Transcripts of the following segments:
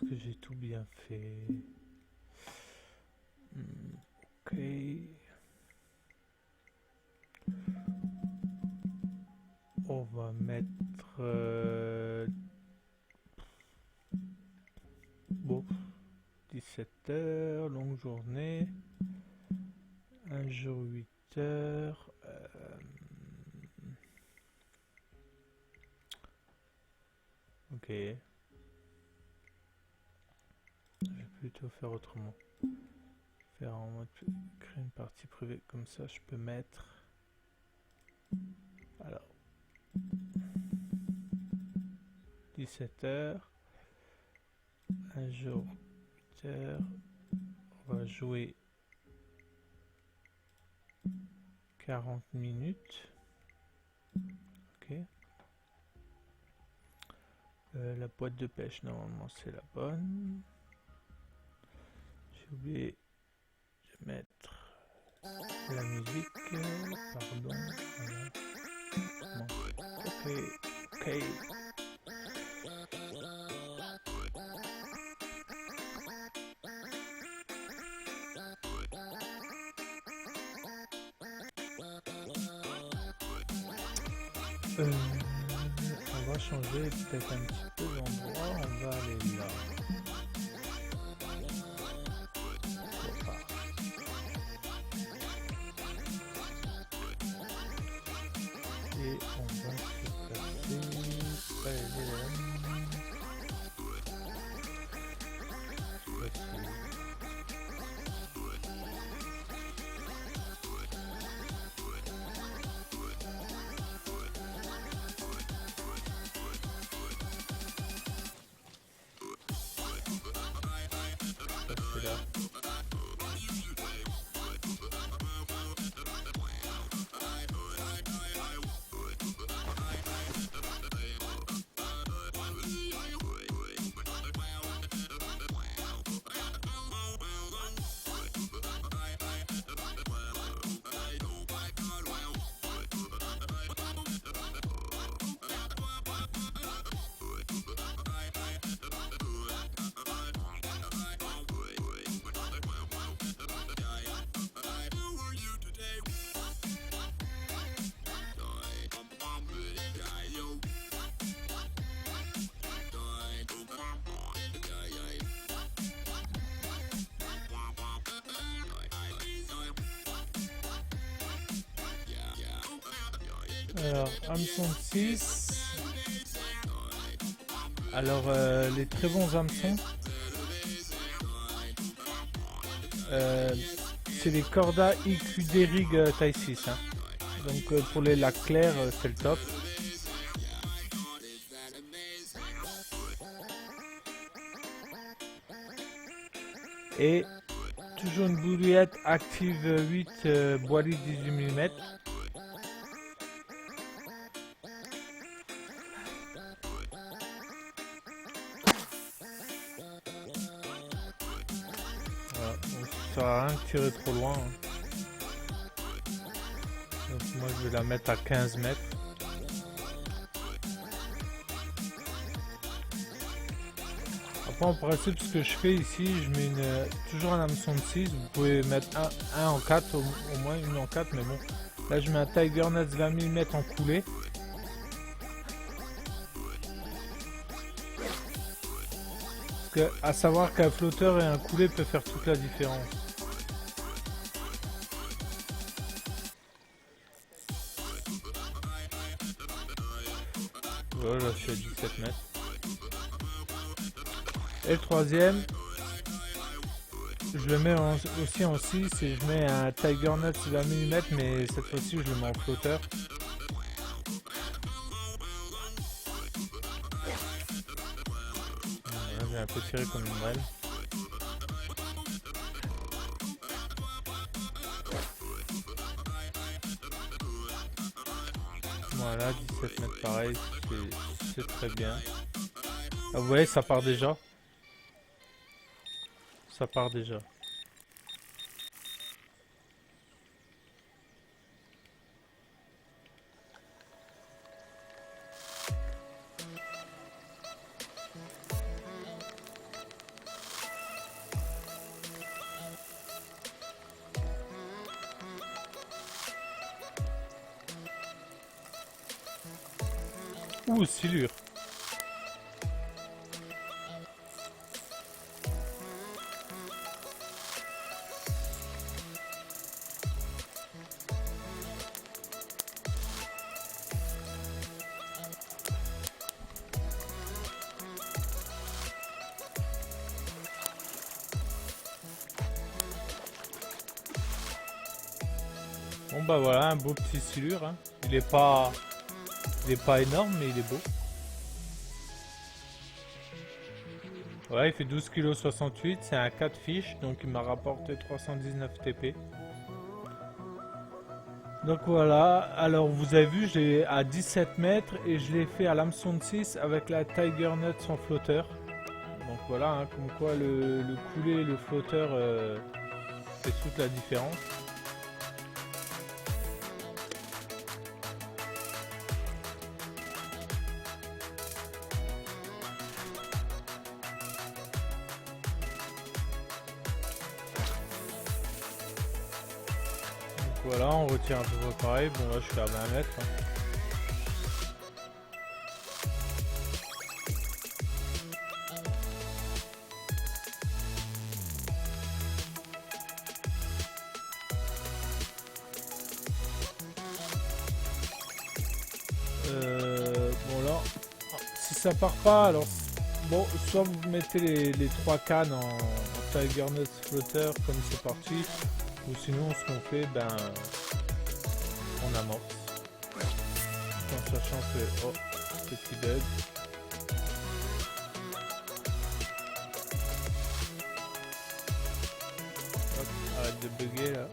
Est-ce que j'ai tout bien fait? Ok. On va mettre... bon, 17h, longue journée. Un jour 8h. Ok. Je vais plutôt faire autrement. Faire en mode créer une partie privée comme ça, je peux mettre. Alors 17h. Un jour 8h. On va jouer 40 minutes. Ok. La boîte de pêche, normalement, c'est la bonne. J'ai oublié de mettre la musique. Pardon. Voilà. Bon. Ok. Ok. On va changer peut-être un petit peu d'endroit. On va aller là. Et on va se passer pas les élèves. C'est là. Alors, hameçon 6. Alors, les très bons hameçons, c'est les Corda IQD Rig taille 6. Hein. Donc, pour les lacs clairs, c'est le top. Et toujours une bouillette Active 8 Boilie 18 mm. Voilà, donc ça sert à rien de tirer trop loin. Donc moi je vais la mettre à 15 mètres. Après en principe ce que je fais ici, je mets toujours un hameçon de 6. Vous pouvez mettre un en 4 au moins, une en 4, mais bon. Là je mets un Tiger Nuts 20 mm en coulée. Parce que, à savoir qu'un flotteur et un coulé peut faire toute la différence. Voilà, je suis à 17 mètres. Et le troisième, je le mets aussi en 6 et je mets un Tiger Nuts 20 mm, mais cette fois-ci je le mets en flotteur. Voilà, j'ai un peu tiré comme une brêle. Voilà, 17 mètres pareil, c'est très bien. Ah, vous voyez, ça part déjà. Ça part déjà. ou silure. Bon bah voilà, un beau petit silure, hein. Il est pas énorme, mais il est beau. Voilà, il fait 12,68 kg, c'est un 4 fiches, donc il m'a rapporté 319 TP. Donc voilà, alors vous avez vu, j'ai à 17 mètres et je l'ai fait à l'hameçon de 6 avec la Tiger Nut sans flotteur. Donc voilà, hein, comme quoi le coulé et le flotteur fait toute la différence. Voilà, on retire un peu pareil. Bon, là, je suis à 20 mètres. Hein. Bon, là, si ça part pas, alors bon, soit vous mettez les 3 cannes en Tiger Nut Flotter, comme c'est parti, ou sinon, ce qu'on fait, ben, on amorce. En sachant que, oh, petit bug. Hop, arrête de bugger là.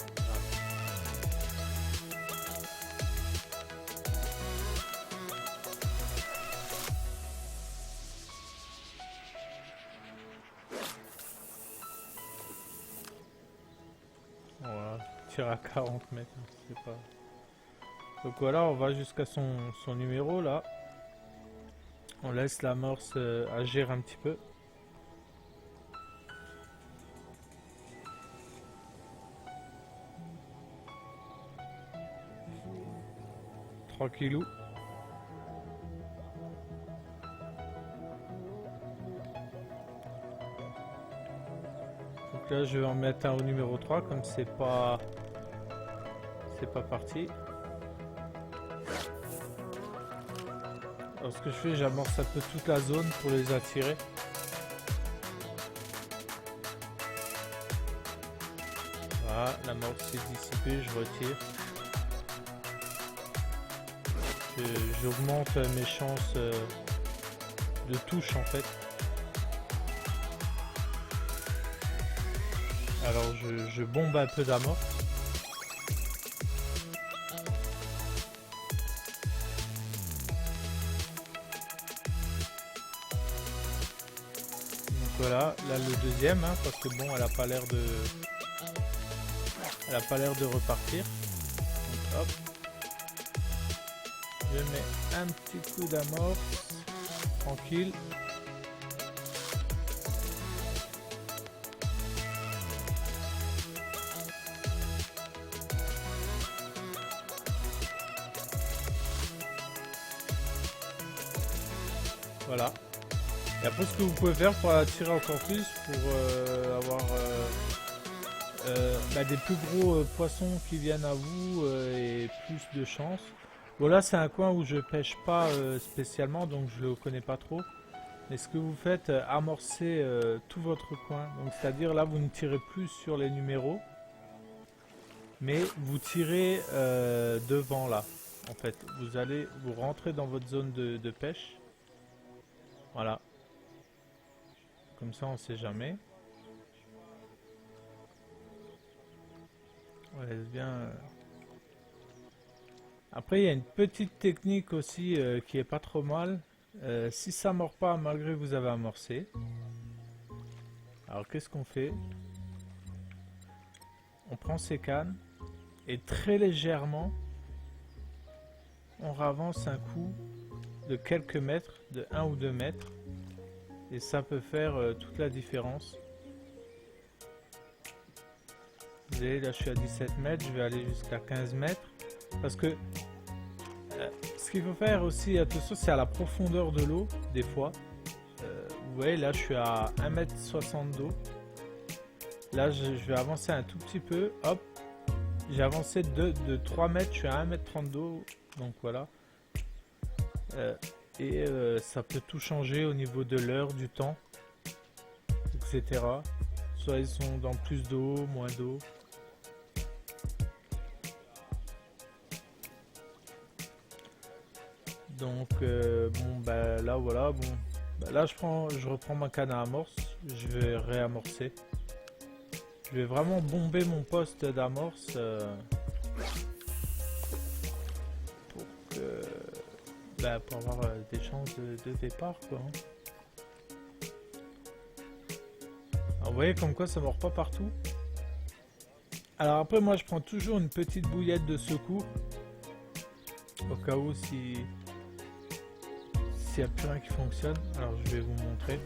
Voilà, tire à 40 mètres, c'est pas... Donc voilà, on va jusqu'à son numéro là. On laisse l'amorce agir un petit peu. Tranquillou. Donc là je vais en mettre un au numéro 3 comme c'est pas parti. Alors ce que je fais, j'amorce un peu toute la zone pour les attirer. Voilà, l'amorce est dissipée, je retire. J'augmente mes chances de touche en fait. Alors je bombe un peu d'amorce. Voilà, là le deuxième, hein, parce que bon, elle a pas l'air de repartir. Donc, hop, je mets un petit coup d'amorce, tranquille. Voilà. Et après ce que vous pouvez faire pour attirer encore plus, pour avoir des plus gros poissons qui viennent à vous et plus de chance. Voilà, c'est un coin où je pêche pas spécialement, donc je le connais pas trop. Mais ce que vous faites, amorcer tout votre coin. Donc c'est-à-dire là, vous ne tirez plus sur les numéros, mais vous tirez devant là. En fait, vous rentrez dans votre zone de pêche. Voilà. Comme ça, on sait jamais. On laisse bien. Après, il y a une petite technique aussi qui est pas trop mal. Si ça mord pas malgré que vous avez amorcé. Alors, qu'est-ce qu'on fait? On prend ces cannes et très légèrement, on ravance un coup de quelques mètres, de 1 ou 2 mètres. Et ça peut faire toute la différence. Vous voyez, là je suis à 17 mètres, je vais aller jusqu'à 15 mètres. Parce que ce qu'il faut faire aussi, attention, c'est à la profondeur de l'eau, des fois. Vous voyez, là, je suis à 1,60 m d'eau. Là, je vais avancer un tout petit peu. Hop, j'ai avancé de 3 mètres, je suis à 1,30 m d'eau. Donc voilà. Ça peut tout changer au niveau de l'heure, du temps, etc. Soit ils sont dans plus d'eau, moins d'eau. Donc bon bah là voilà, bon bah, là je reprends ma canne à amorce, je vais réamorcer. Je vais vraiment bomber mon poste d'amorce pour que pour avoir des chances de départ quoi. Alors, vous voyez comme quoi ça mord pas partout. Alors après moi je prends toujours une petite bouillette de secours au cas où s'il n'y a plus rien qui fonctionne. Alors je vais vous montrer.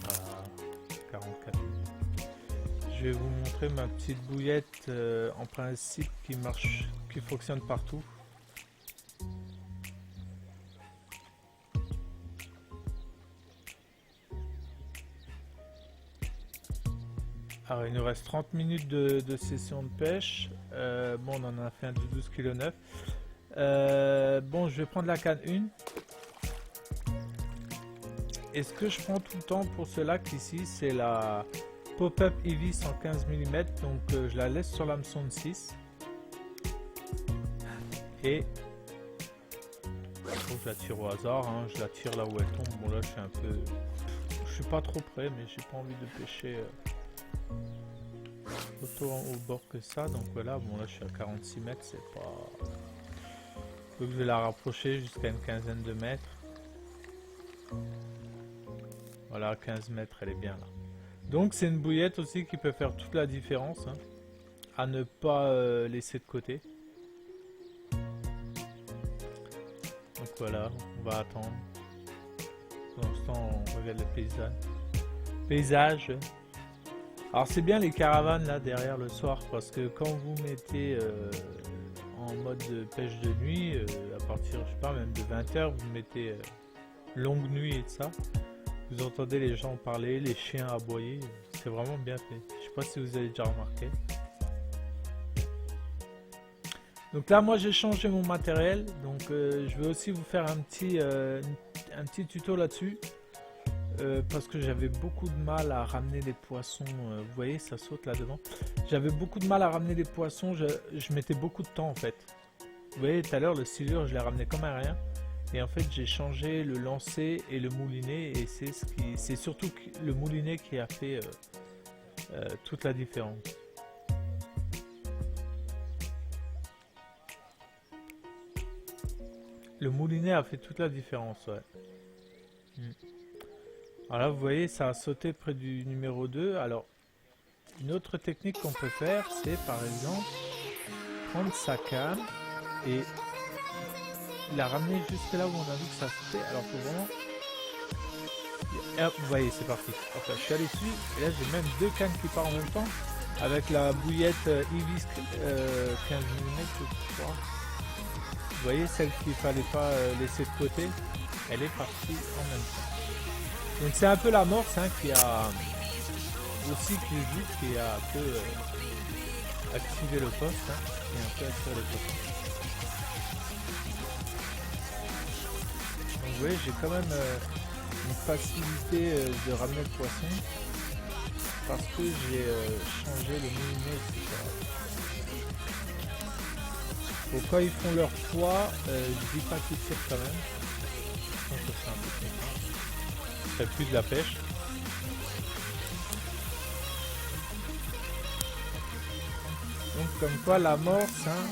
Ah, 44. Je vais vous montrer ma petite bouillette en principe qui marche, qui fonctionne partout. Alors il nous reste 30 minutes de session de pêche. Bon on en a fait un de 12,9 kg. Bon je vais prendre la canne 1. Et ce que je prends tout le temps pour ce lac ici c'est la Pop-Up Eevee 115 mm. Donc je la laisse sur l'hameçon de 6. Et je la tire au hasard, hein. Je la tire là où elle tombe. Bon là je suis un peu... Je suis pas trop près mais j'ai pas envie de pêcher... autant au bord que ça, donc voilà, bon là je suis à 46 mètres, c'est pas... Donc je vais la rapprocher jusqu'à une quinzaine de mètres. Voilà, 15 mètres, elle est bien là. Donc c'est une bouillette aussi qui peut faire toute la différence, hein, à ne pas laisser de côté. Donc voilà, on va attendre. Pour l'instant on regarde le paysage. Alors c'est bien les caravanes là derrière le soir parce que quand vous mettez en mode de pêche de nuit, à partir je sais pas même de 20h, vous mettez longue nuit et tout ça, vous entendez les gens parler, les chiens aboyer, c'est vraiment bien fait. Je sais pas si vous avez déjà remarqué. Donc là moi j'ai changé mon matériel, donc je vais aussi vous faire un petit tuto là-dessus. Parce que j'avais beaucoup de mal à ramener les poissons, vous voyez ça saute là devant, j'avais beaucoup de mal à ramener les poissons, je mettais beaucoup de temps en fait. Vous voyez tout à l'heure le silure je l'ai ramené comme un rien, et en fait j'ai changé le lancer et le moulinet, et c'est surtout le moulinet qui a fait toute la différence. Le moulinet a fait toute la différence, ouais. Alors là vous voyez ça a sauté près du numéro 2. Alors une autre technique qu'on peut faire c'est par exemple prendre sa canne et la ramener jusque là où on a vu que ça sautait. Alors faut vraiment... Et hop, vous voyez c'est parti. Enfin je suis allé dessus et là j'ai même deux cannes qui partent en même temps avec la bouillette Eevee 15 mm je crois. Vous voyez celle qu'il fallait pas laisser de côté, elle est partie en même temps. Donc c'est un peu l'amorce hein, qui a aussi qui a un peu activé le poste, hein, et un peu assuré le poste. Donc vous voyez j'ai quand même une facilité de ramener le poisson parce que j'ai changé le moulinet, etc. Donc quand ils font leur poids, je dis pas qu'ils tirent quand même. Je pense que c'est un peu comme ça. C'est plus de la pêche. Donc comme quoi l'amorce, hein,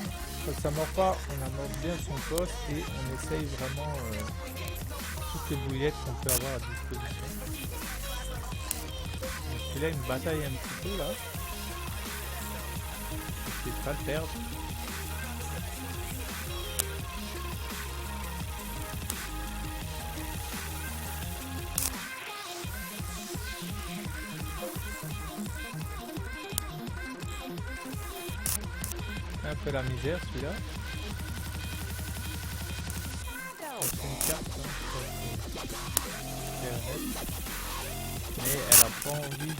quand ça mord pas, on amorce bien son poste et on essaye vraiment toutes les bouillettes qu'on peut avoir à disposition. Donc il a une bataille un petit peu là. Je ne sais pas le perdre. fait la misère celui-là. C'est une carte, hein, mais elle a pas envie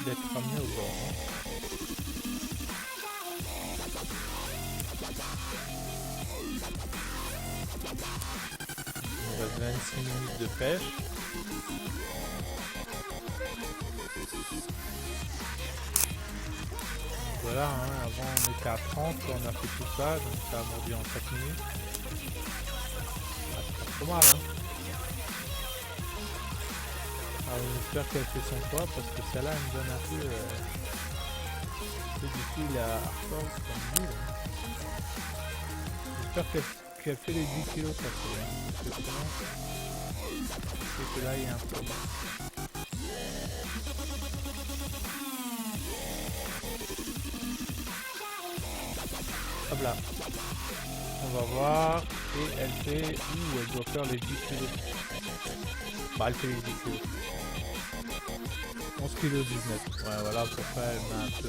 d'être ramenée au bord. Hein. Il reste 26 minutes de pêche. Voilà, hein, avant on était à 30, on a fait tout ça, donc ça a mordu en 4 minutes. Ah, c'est pas trop mal, hein. Alors j'espère qu'elle fait son poids, parce que celle-là elle me donne un peu du fil à force comme lui. J'espère qu'elle fait les 10 kilos, ça fait, hein, parce que sinon, c'est que là il y a un problème. Hop là, on va voir, et elle fait, elle doit faire les 10 kilos. Bah elle fait les 10 kilos. 11 kilos 19. Ouais voilà, à peu près elle m'a un peu...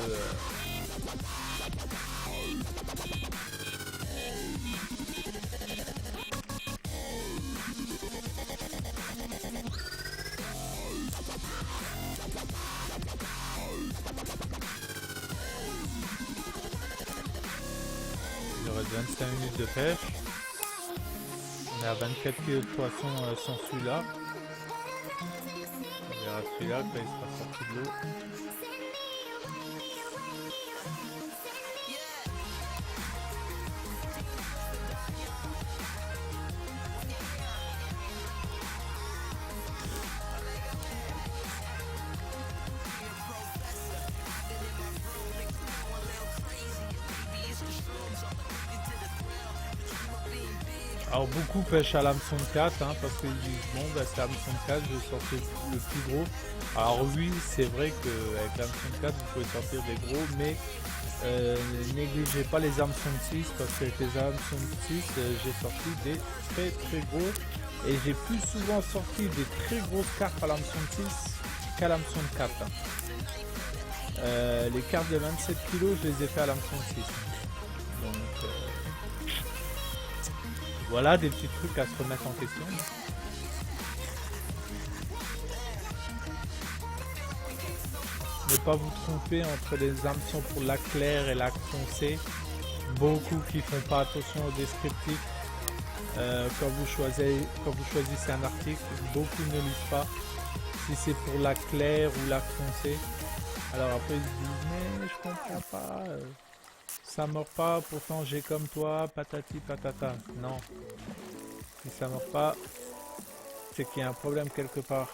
Il reste 25 minutes de pêche. On est à 24 kg de poisson sans celui-là. On verra celui-là quand il sera sorti de l'eau. Alors beaucoup pêchent à l'hameçon de 4 hein, parce qu'ils disent bon bah c'est l'hameçon de 4, je vais sortir le plus gros. Alors oui c'est vrai qu'avec l'hameçon de 4 vous pouvez sortir des gros, mais négligez pas les hameçons de 6 parce qu'avec les hameçons de 6 j'ai sorti des très très gros et j'ai plus souvent sorti des très grosses carpes à l'hameçon de 6 qu'à l'hameçon de 4. Hein. Les carpes de 27 kg je les ai fait à l'hameçon de 6. Donc voilà des petits trucs à se remettre en question. Ne pas vous tromper entre les hameçons pour lac clair et lac foncé. Beaucoup qui font pas attention au descriptif. Quand vous choisissez un article, beaucoup ne lisent pas si c'est pour lac clair ou lac foncé. Alors après ils se disent mais je comprends pas. Ça mord pas, pourtant j'ai comme toi, patati patata. Non. Si ça mord pas, c'est qu'il y a un problème quelque part.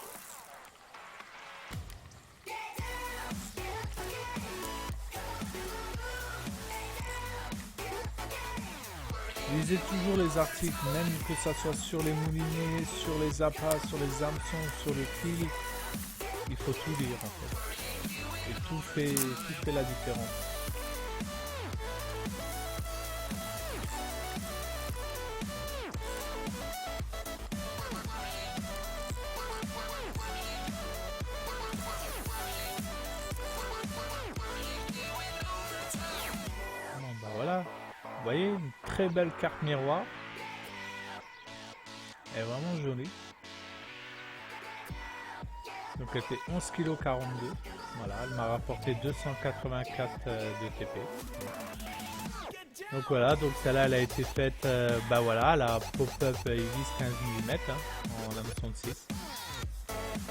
Lisez toujours les articles, même que ça soit sur les moulinets, sur les appâts, sur les hameçons, sur les fils. Il faut tout lire en fait. Et tout fait la différence. Bon, bah voilà. Vous voyez, une très belle carte miroir. Elle est vraiment jolie. Donc elle fait 11 kg 42. Voilà, elle m'a rapporté 284 de TP. Donc voilà, donc celle-là elle a été faite, bah voilà, la pop-up Ibis 15 mm hein, en hameçon de 6.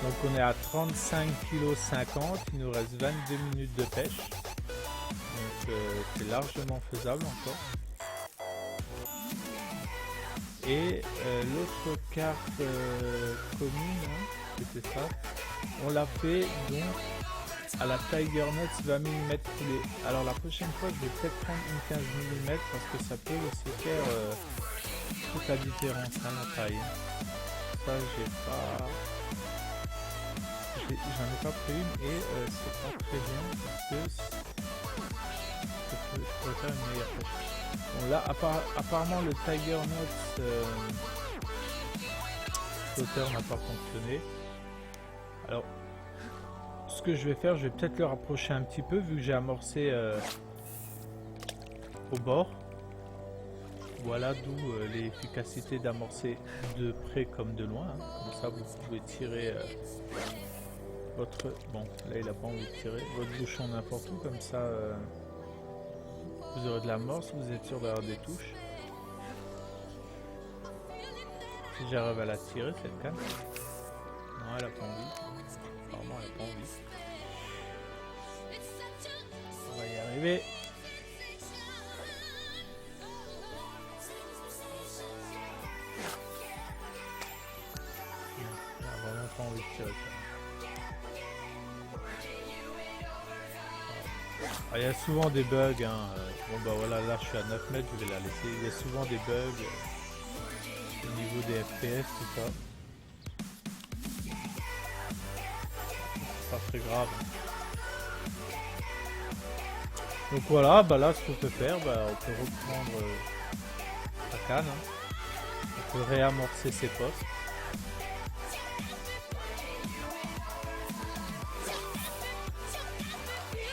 Donc on est à 35 kg 50, il nous reste 22 minutes de pêche. Donc c'est largement faisable encore. Et l'autre carte commune, hein, c'était ça, on l'a fait donc à la Tiger Nuts 20 mm coulé. Alors la prochaine fois je vais peut-être prendre une 15 mm parce que ça peut aussi faire toute la différence à la taille. Ça j'en ai pas pris une et c'est pas très bien parce que je pourrais faire une meilleure pêche. Bon là apparemment le Tiger Nuts flotteur n'a pas fonctionné. Alors ce que je vais faire, je vais peut-être le rapprocher un petit peu vu que j'ai amorcé au bord. Voilà d'où l'efficacité d'amorcer de près comme de loin. Hein. Comme ça vous pouvez tirer votre... Bon, là il a pas envie de tirer. Votre bouchon n'importe où, comme ça vous aurez de l'amorce, vous êtes sûr d'avoir des touches. Si j'arrive à la tirer cette canne. Non, elle a pas envie. Apparemment elle a pas envie. On va y arriver. Pas envie de tirer ça. Ah, il y a souvent des bugs, hein. Bon bah voilà, là je suis à 9 mètres, je vais la laisser. Il y a souvent des bugs au niveau des FPS, tout ça. C'est pas très grave. Donc voilà, bah là ce qu'on peut faire, bah, on peut reprendre la canne. Hein. On peut réamorcer ses postes.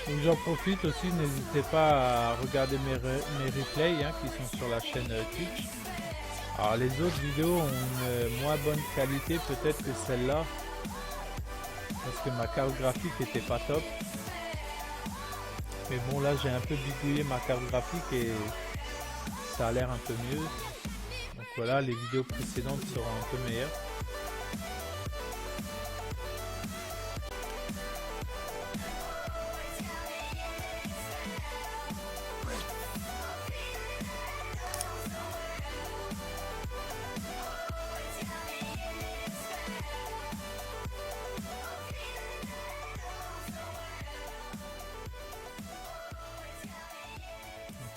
Donc j'en profite aussi, n'hésitez pas à regarder mes replays hein, qui sont sur la chaîne Twitch. Alors les autres vidéos ont une moins bonne qualité peut-être que celle-là, parce que ma carte graphique était pas top. Mais bon là j'ai un peu bidouillé ma carte graphique et ça a l'air un peu mieux. Donc voilà, les vidéos précédentes seront un peu meilleures.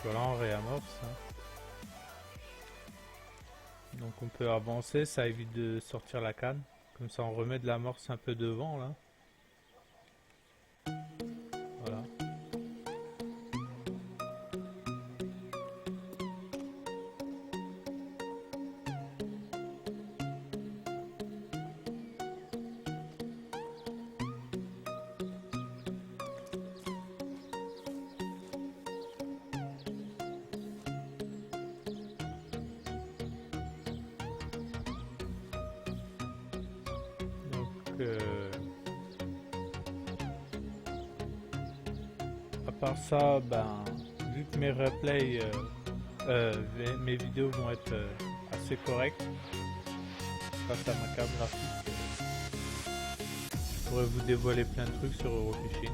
Voilà, on réamorce. Hein. Donc on peut avancer, ça évite de sortir la canne. Comme ça on remet de l'amorce un peu devant là. Voilà. À part ça, ben, vu que mes replays, mes vidéos vont être assez correctes face à ma carte graphique, je pourrais vous dévoiler plein de trucs sur Eurofishing.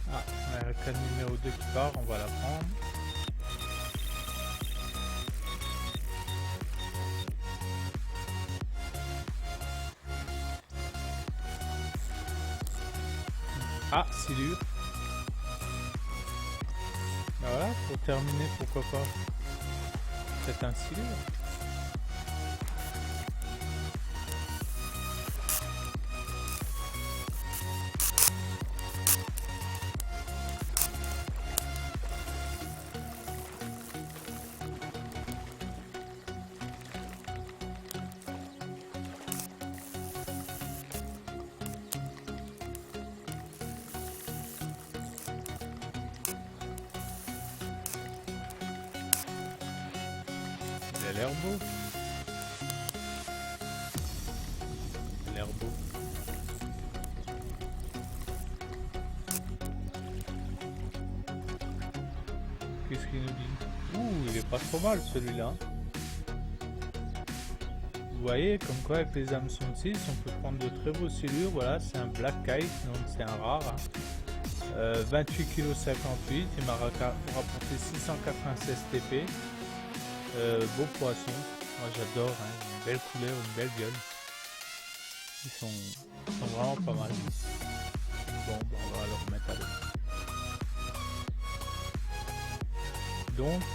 Ah, on a la canne numéro 2 qui part, on va la prendre. Ah, silure. Bah voilà, pour terminer, pourquoi pas. C'est un silure. Il a l'air beau. Il a l'air beau. Qu'est-ce qu'il nous dit? Ouh, il est pas trop mal celui-là. Vous voyez, comme quoi avec les hameçons de 6, on peut prendre de très beaux silures. Voilà, c'est un Black Kite, donc c'est un rare. Hein. 28,58 kg, il m'a rapporté 696 TP. Beau poisson, moi j'adore. Hein. belle couleur, une belle gueule. Ils sont vraiment pas mal. Bon, on va le remettre à l'eau. Donc,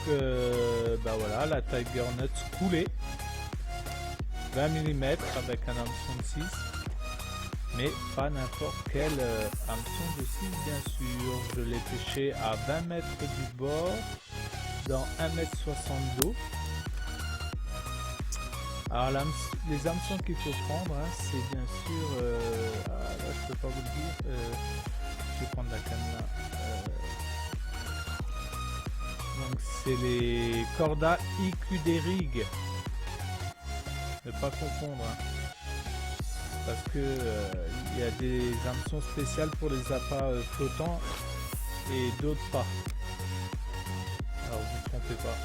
bah voilà, la Tiger Nuts coulée. 20 mm avec un hameçon de 6. Mais pas n'importe quel hameçon de 6, bien sûr. Je l'ai pêché à 20 mètres du bord, dans 1,60 m d'eau. Alors, les hameçons qu'il faut prendre, hein, c'est bien sûr... là, je peux pas vous le dire. Je vais prendre la canne là. Donc, c'est les Corda IQ-Rig. Ne pas confondre. Hein. Parce que il y a des hameçons spéciales pour les appâts flottants et d'autres pas. Alors vous trompez pas.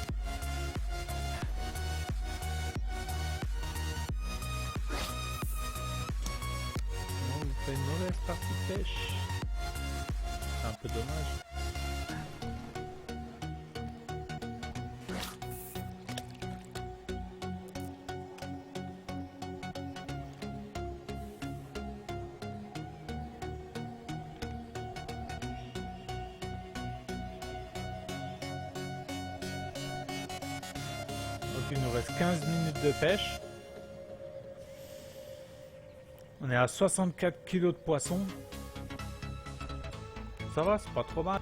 Sinon vous faites une mauvaise partie de pêche. C'est un peu dommage. Il nous reste 15 minutes de pêche. On est à 64 kg de poisson. Ça va, c'est pas trop mal.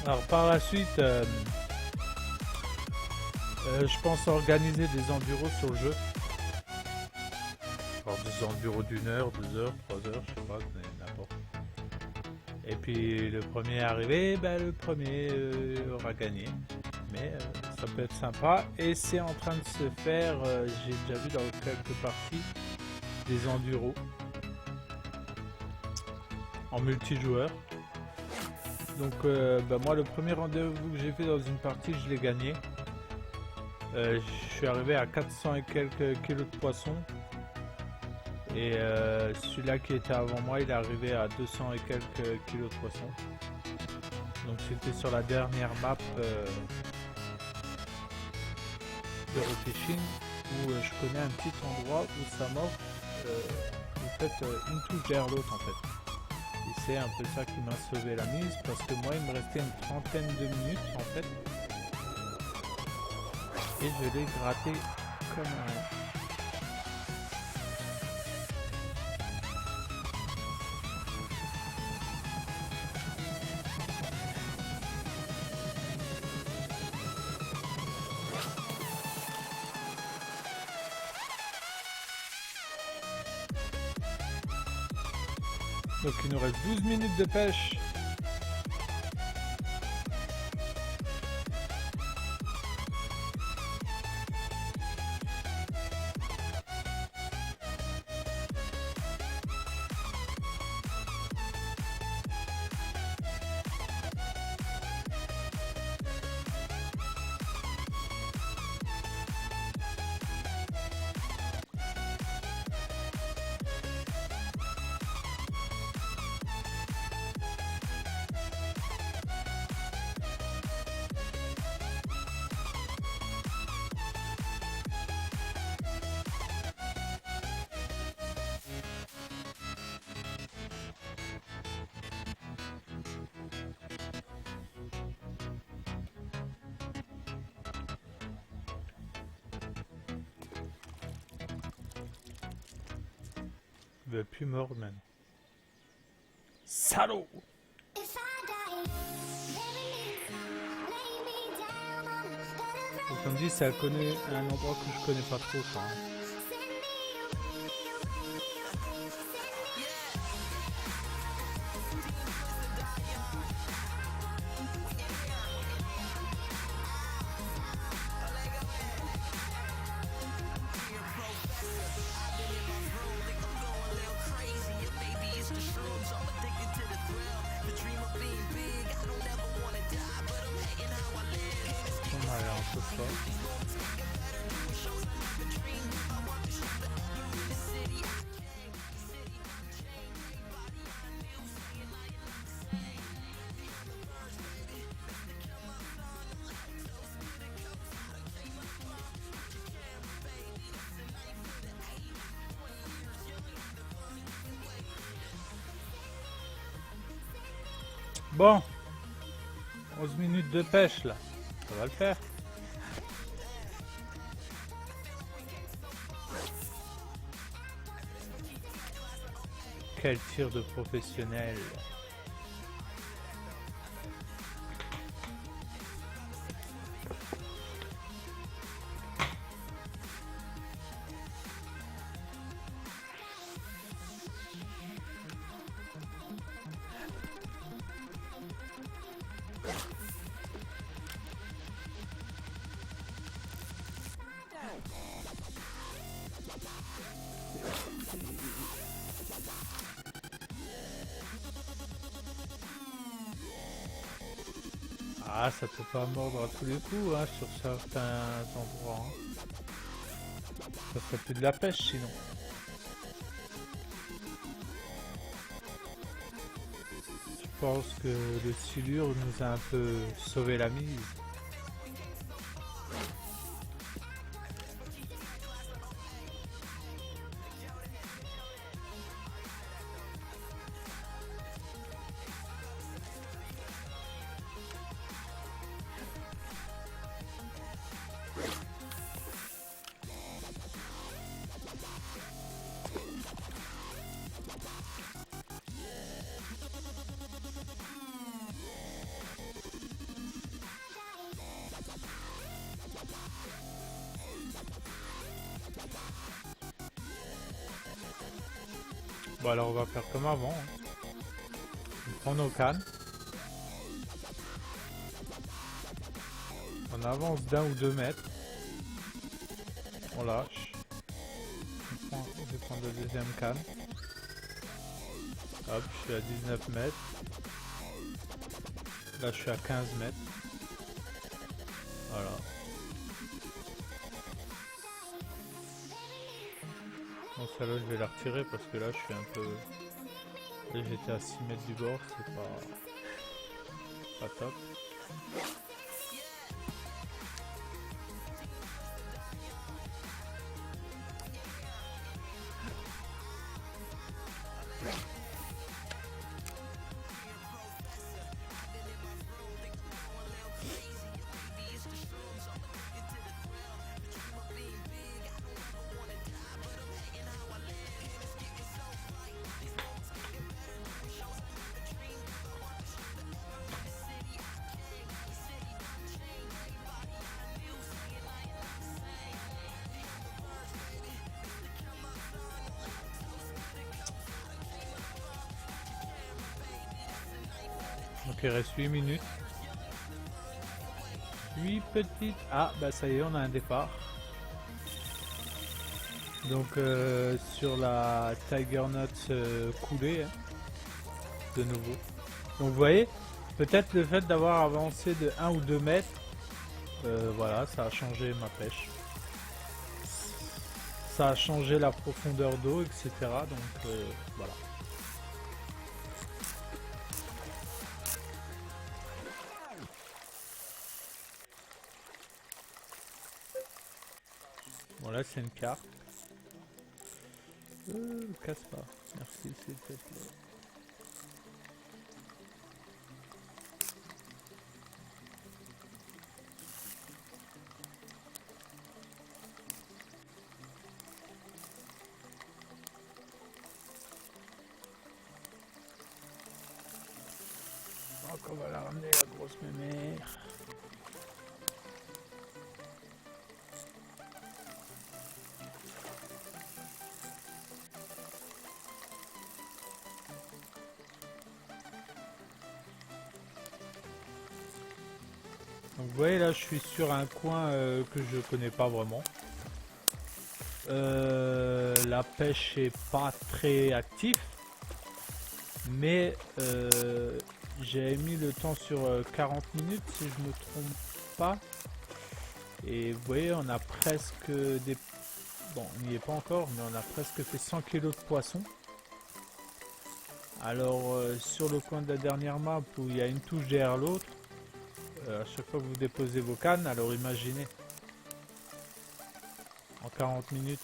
Alors par la suite, je pense organiser des enduros sur le jeu. Alors des enduros d'1 heure, 2 heures, 3 heures, je sais pas, mais n'importe. Et puis le premier arrivé, ben, le premier aura gagné. Mais ça peut être sympa et c'est en train de se faire, j'ai déjà vu dans quelques parties, des enduros en multijoueur. Donc bah moi le premier rendez-vous que j'ai fait dans une partie, je l'ai gagné. Je suis arrivé à 400 et quelques kilos de poisson. Et celui-là qui était avant moi, il est arrivé à 200 et quelques kilos de poisson. Donc c'était sur la dernière map de Refishing où je connais un petit endroit où ça m'offre vous faites une touche derrière l'autre en fait. Et c'est un peu ça qui m'a sauvé la mise parce que moi il me restait une trentaine de minutes en fait. Et je l'ai gratté comme un... Donc il nous reste 12 minutes de pêche. Il va plus mordre maintenant. Salaud! Et comme dit, ça connaît un endroit que je connais pas trop, ça. Hein. On a l'air un peu fort. Bon, 11 minutes de pêche là, ça va le faire. Quel tir de professionnel. Ah, ça peut pas mordre à tous les coups hein, sur certains endroits. Hein. Ça ferait plus de la pêche sinon. Je pense que le silure nous a un peu sauvé la mise. Bon alors on va faire comme avant. Hein. On prend nos cannes. On avance d'un ou 2 mètres. On lâche. Je vais prendre la deuxième canne. Hop, je suis à 19 mètres. Là je suis à 15 mètres. Voilà. Donc celle-là je vais la retirer parce que là je suis un peu... Là j'étais à 6 mètres du bord, c'est pas top. Donc il reste 8 minutes. 8 petites... Ah bah ça y est, on a un départ. Donc sur la Tiger Nuts coulée, hein, de nouveau. Donc vous voyez, peut-être le fait d'avoir avancé de 1 ou 2 mètres, voilà, ça a changé ma pêche. Ça a changé la profondeur d'eau, etc. Donc voilà. Bon là c'est une carte. Casse pas. Merci s'il te plaît. grosse mémère. Donc vous voyez là, je suis sur un coin que je connais pas vraiment. La pêche est pas très active, mais j'ai mis le temps sur 40 minutes si je me trompe pas. Et vous voyez, on a presque des... Bon, on n'y est pas encore, mais on a presque fait 100 kilos de poissons. Alors sur le coin de la dernière map où il y a une touche derrière l'autre, à chaque fois que vous déposez vos cannes, alors imaginez, en 40 minutes,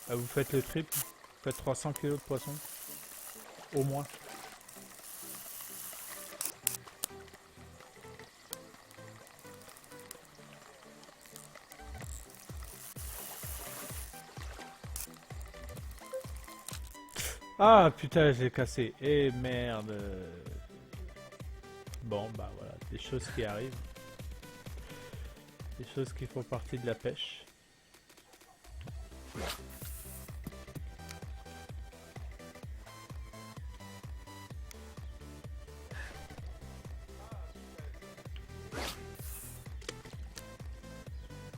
vous faites le triple, vous faites 300 kilos de poissons, au moins. Ah putain, je l'ai cassé, et merde. Bon bah voilà, des choses qui arrivent. Des choses qui font partie de la pêche.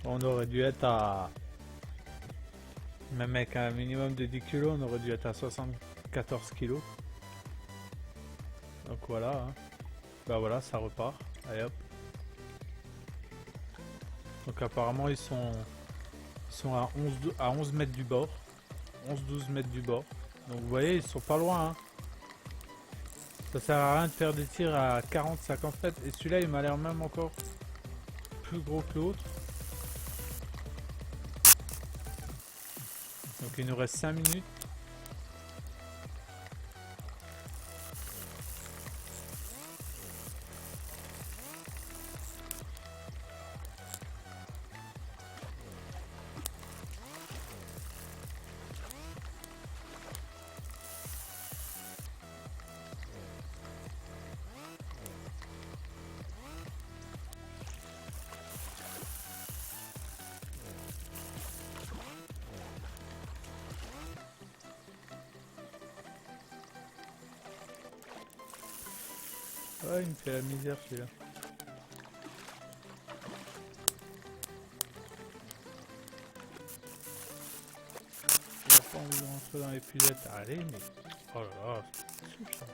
On aurait dû être à... Même avec un minimum de 10 kg, on aurait dû être à 74 kg. Donc voilà. Hein. Bah voilà, ça repart. Allez hop. Donc apparemment ils sont à 11 mètres du bord. 11-12 mètres du bord. Donc vous voyez, ils sont pas loin. Hein. Ça sert à rien de faire des tirs à 40-50 mètres. Et celui-là, il m'a l'air même encore plus gros que l'autre. Donc il nous reste 5 minutes. Ouais, il me fait la misère celui-là. J'ai pas envie de rentrer dans les puzettes. Allez, mais... Oh là là, c'est fou ça.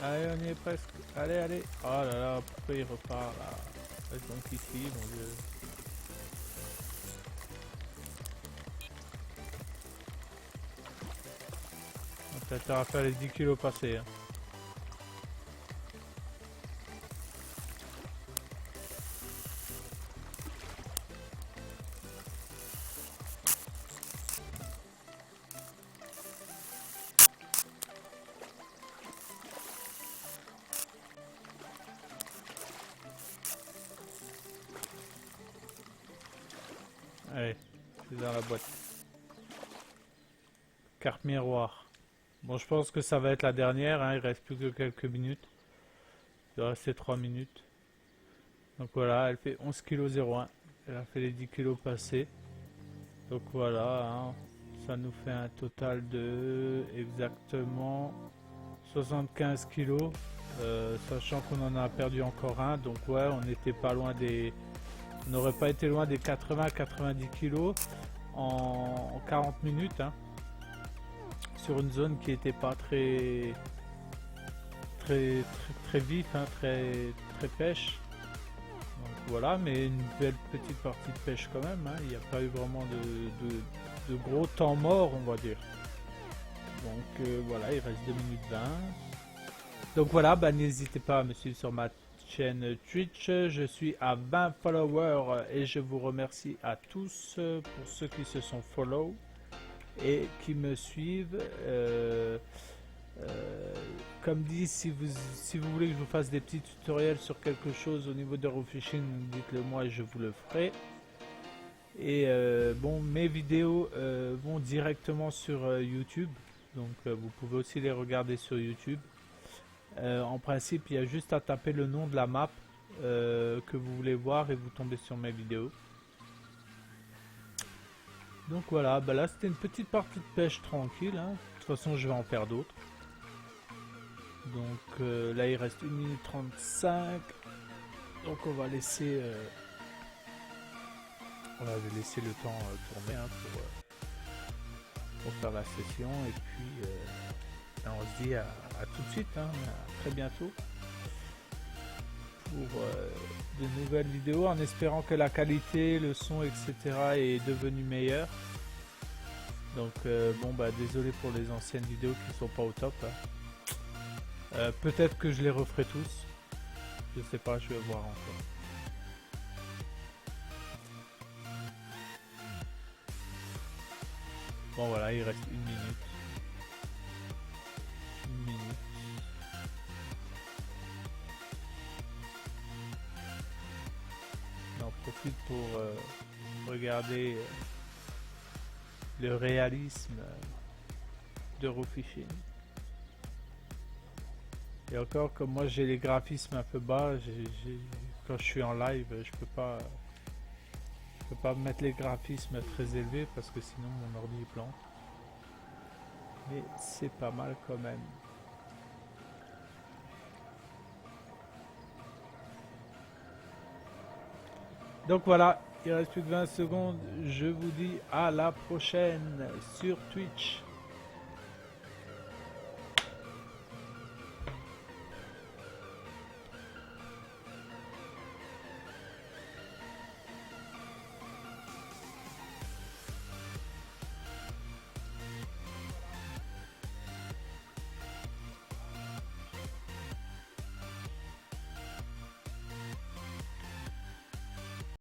Allez, on y est presque. Allez, allez. Oh là là, pourquoi il repart là? Reste donc ici, mon dieu. On va peut-être à faire les 10 kilos passés. Hein. Allez, c'est dans la boîte. Carte miroir. Bon, je pense que ça va être la dernière. Hein. Il reste plus que quelques minutes. Il doit rester 3 minutes. Donc voilà, elle fait 11 kg 01. Elle a fait les 10 kilos passés. Donc voilà, hein. Ça nous fait un total de exactement 75 kilos. Sachant qu'on en a perdu encore un. Donc ouais, on n'était pas loin des... On n'aurait pas été loin des 80-90 kg en 40 minutes. Hein. Sur une zone qui n'était pas très vif, hein, très pêche. Donc voilà, mais une belle petite partie de pêche quand même. Hein. Il n'y a pas eu vraiment de gros temps mort, on va dire. Donc voilà, il reste 2 minutes 20. Donc voilà, bah, n'hésitez pas à me suivre sur ma chaîne Twitch. Je suis à 20 followers et je vous remercie à tous pour ceux qui se sont follow et qui me suivent. Comme dit, si vous voulez que je vous fasse des petits tutoriels sur quelque chose au niveau de RoFishing, dites-le moi et je vous le ferai. Et bon, mes vidéos vont directement sur YouTube, donc vous pouvez aussi les regarder sur YouTube. En principe, il y a juste à taper le nom de la map que vous voulez voir et vous tombez sur mes vidéos. Donc voilà, bah là c'était une petite partie de pêche tranquille, hein. De toute façon je vais en faire d'autres. Donc là il reste 1 minute 35. Donc on va laisser le temps tourner, hein, pour faire la session. Et puis on se dit à tout de suite, hein, à très bientôt pour de nouvelles vidéos, en espérant que la qualité, le son, etc. est devenu meilleur. Donc bon bah désolé pour les anciennes vidéos qui sont pas au top, hein. Peut-être que je les referai tous, je sais pas, je vais voir encore. Bon voilà, il reste 1 minute. 1 minute. J'en profite pour regarder le réalisme de RoFishing. Et encore, comme moi j'ai les graphismes un peu bas, quand je suis en live, je peux pas mettre les graphismes très élevés parce que sinon mon ordi plante. Mais c'est pas mal quand même. Donc voilà, il reste plus que 20 secondes. Je vous dis à la prochaine sur Twitch.